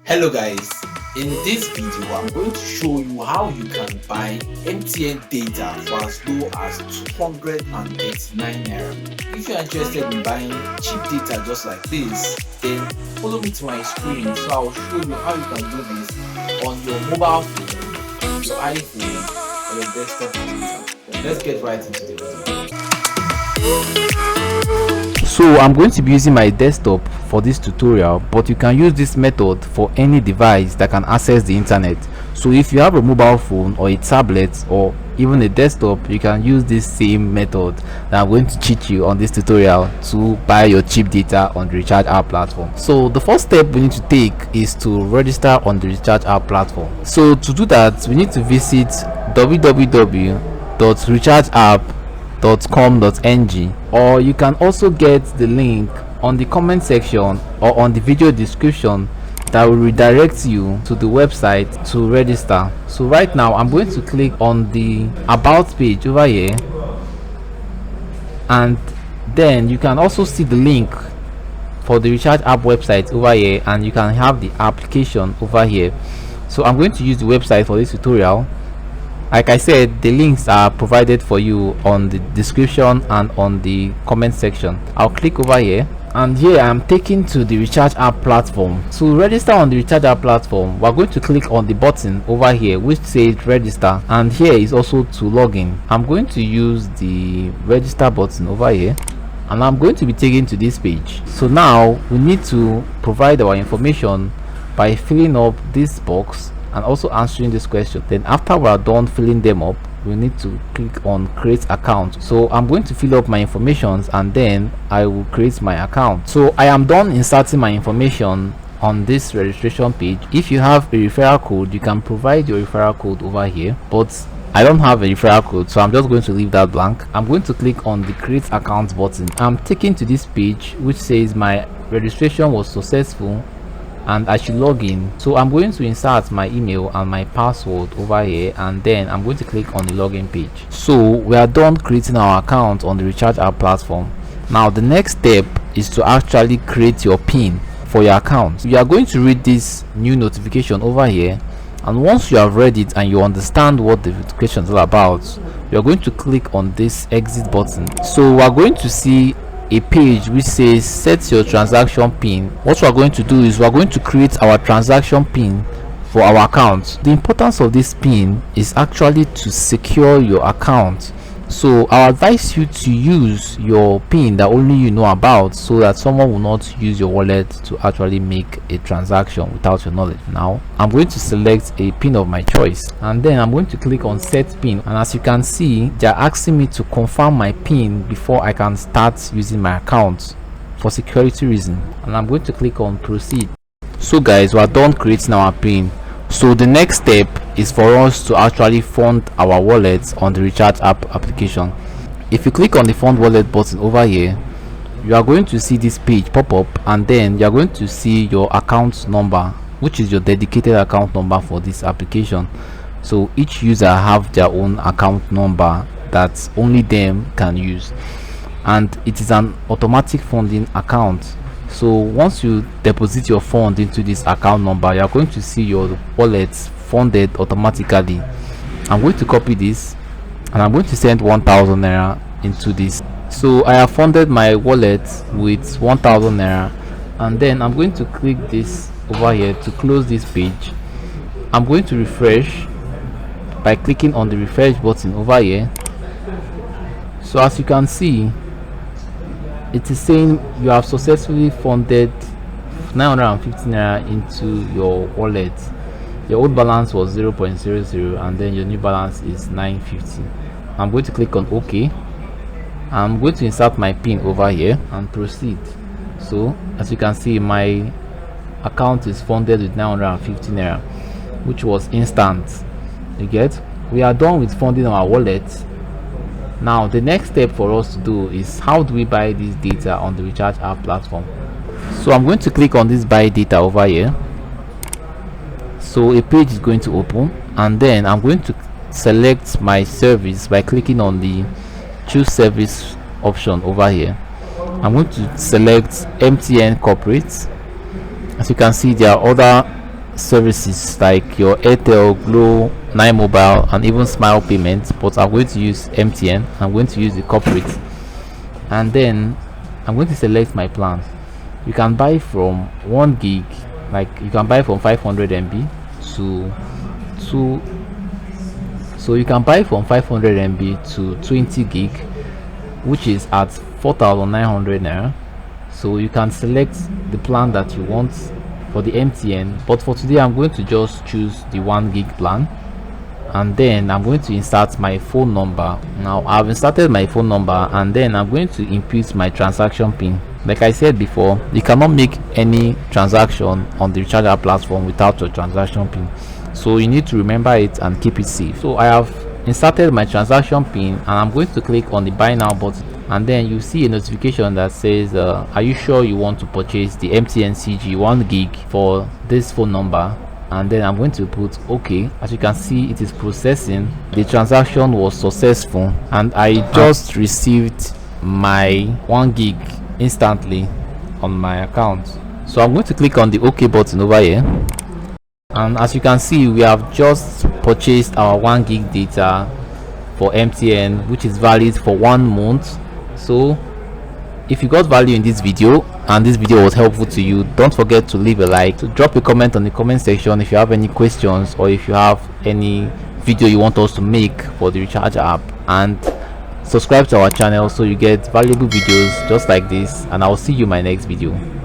Hello guys, in this video I'm going to show you how you can buy MTN data for as low as 239 naira. If you are interested in buying cheap data just like this, then follow me to my screen so I'll show you how you can do this on your mobile phone, your iPhone or your desktop computer. Let's get right into the video. So I'm going to be using my desktop for this tutorial, but you can use this method for any device that can access the internet. So if you have a mobile phone or a tablet or even a desktop, you can use this same method that I'm going to teach you on this tutorial to buy your cheap data on the RECHARGEAPP platform. So the first step we need to take is to register on the RECHARGEAPP platform. So to do that, we need to visit www.rechargeapp.com.ng, or you can also get the link on the comment section or on the video description that will redirect you to the website to register. So right now I'm going to click on the about page over here, and then you can also see the link for the RECHARGEAPP website over here, and you can have the application over here. So I'm going to use the website for this tutorial. Like I said, the links are provided for you on the description and on the comment section. I'll click over here, and here I'm taken to the RECHARGEAPP platform. To register on the RECHARGEAPP platform, we're going to click on the button over here which says register, and here is also to log in. I'm going to use the register button over here, and I'm going to be taken to this page. So now we need to provide our information by filling up this box and also answering this question. Then after we are done filling them up, we need to click on create account. So I'm going to fill up my information and then I will create my account. So I am done inserting my information on this registration page. If you have a referral code, you can provide your referral code over here, but I don't have a referral code, so I'm just going to leave that blank. I'm going to click on the create account button. I'm taken to this page which says my registration was successful and I should log in. So I'm going to insert my email and my password over here, and then I'm going to click on the login page. So we are done creating our account on the RECHARGEAPP platform. Now the next step is to actually create your PIN for your account. You are going to read this new notification over here, and once you have read it and you understand what the notification is all about, you are going to click on this exit button. So we are going to see a page which says set your transaction PIN. What we are going to do is we are going to create our transaction PIN for our account. The importance of this PIN is actually to secure your account. So I advise you to use your PIN that only you know about, so that someone will not use your wallet to actually make a transaction without your knowledge. Now I'm going to select a PIN of my choice, and then I'm going to click on set PIN, and as you can see, they're asking me to confirm my PIN before I can start using my account for security reason, and I'm going to click on proceed. So guys, we are done creating our PIN. So the next step is for us to actually fund our wallet on the RECHARGEAPP application. If you click on the fund wallet button over here, you are going to see this page pop up, and then you are going to see your account number, which is your dedicated account number for this application. So each user have their own account number that only them can use, and it is an automatic funding account. So once you deposit your fund into this account number, you are going to see your wallet funded automatically. I'm going to copy this and I'm going to send 1,000 naira into this. So I have funded my wallet with 1,000 naira, and then I'm going to click this over here to close this page. I'm going to refresh by clicking on the refresh button over here. So as you can see, it is saying you have successfully funded 950 naira into your wallet. Your old balance was 0.00, and then your new balance is 950. I'm going to click on OK. I'm going to insert my PIN over here and proceed. So as you can see, my account is funded with 950 naira, which was instant. You get? We are done with funding our wallet. Now the next step for us to do is, how do we buy this data on the RECHARGEAPP platform? So I'm going to click on this buy data over here. So a page is going to open, and then I'm going to select my service by clicking on the choose service option over here. I'm going to select MTN corporate. As you can see, there are other services like your Airtel, Glo, 9 Mobile, and even Smile Payments, but I'm going to use MTN. I'm going to use the corporate, and then I'm going to select my plan. You can buy from 1 gig, like you can buy from 500 MB to 2, so you can buy from 500 MB to 20 gig, which is at 4,900 naira. So you can select the plan that you want for the MTN, but for today I'm going to just choose the 1 gig plan, and then I'm going to insert my phone number. Now I've inserted my phone number, and then I'm going to input my transaction pin. Like I said before, you cannot make any transaction on the RECHARGEAPP platform without your transaction pin, so you need to remember it and keep it safe. So I have inserted my transaction pin, and I'm going to click on the buy now button, and then you see a notification that says are you sure you want to purchase the MTN CG 1 gig for this phone number? And then I'm going to put okay. As you can see, it is processing. The transaction was successful, and I just received my 1 gig instantly on my account. So I'm going to click on the OK button over here, and as you can see, we have just purchased our 1 gig data for MTN, which is valid for 1 month. So if you got value in this video and this video was helpful to you, don't forget to leave a like, to drop a comment on the comment section if you have any questions, or if you have any video you want us to make for the RECHARGEAPP, and subscribe to our channel so you get valuable videos just like this, and I'll see you in my next video.